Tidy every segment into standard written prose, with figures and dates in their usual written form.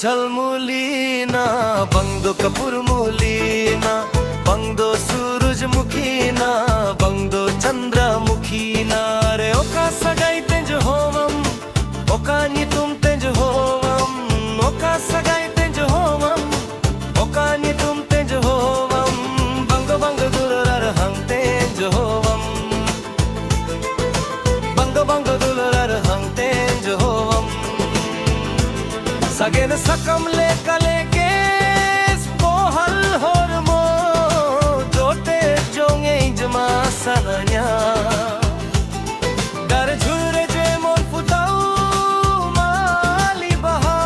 झलमुलीना बंगदो कपूर मुलीना बंगदो सूरजमुखीना बंगदो चंद्रमुखीना रे ओका सगाई तेंज होवम ओका नि तुम तेंज होवम ओका सगाई तेंज होवम ओका नि तुम तेंज होवम बंगो बंगो दुलरार हंग तेंज होवम बंगो बंगो दुलरार हंग तेंज होवम सगेन सकम ले कले के pohal hormo jote jonge jma sananya gar jhure je mon futau mali baha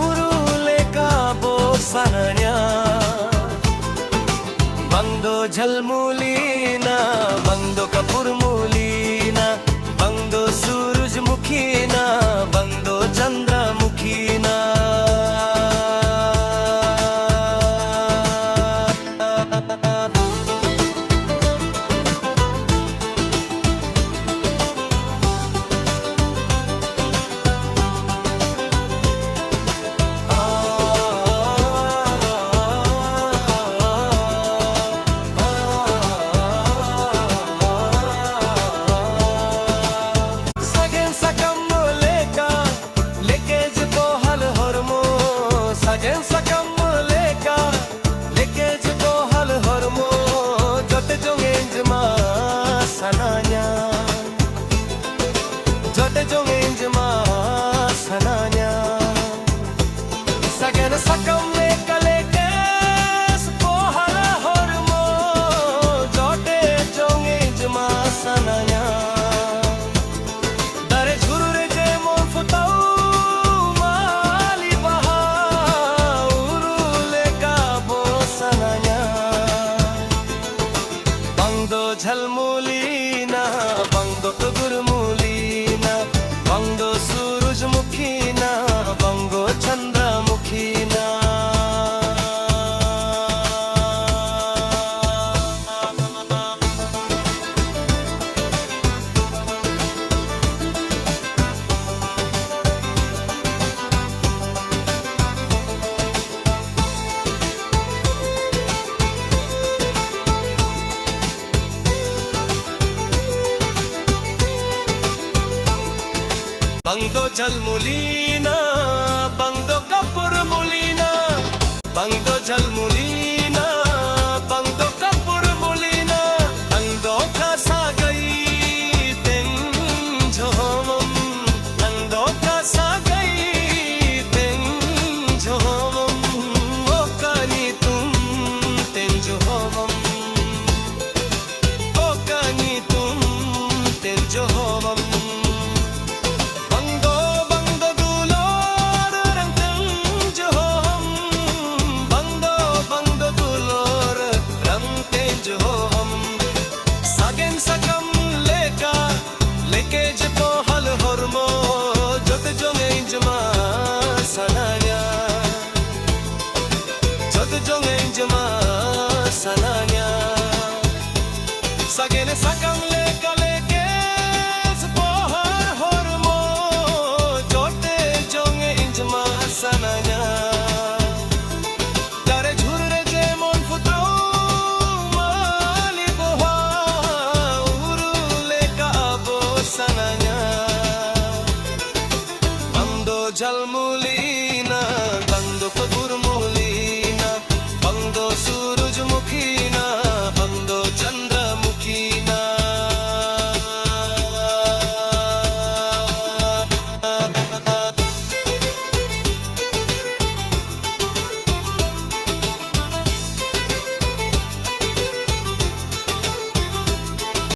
urule ka bo sananya bangdo jhalmulina bangdo kapur mulina bangdo surujmukhina bangdo chandramukhina jote jonge jma sananya sagen sakam le kale kes pohal hormo jote jonge jma sananya dare jhurure je mon futau mali baha urule ka bo sananya bangdo jhalmulina bangdo gurmulina bangdo surujmukhina bangdo chandramukhina bangdo jhalmulina bangdo kapur mulina bangdo jhalmulina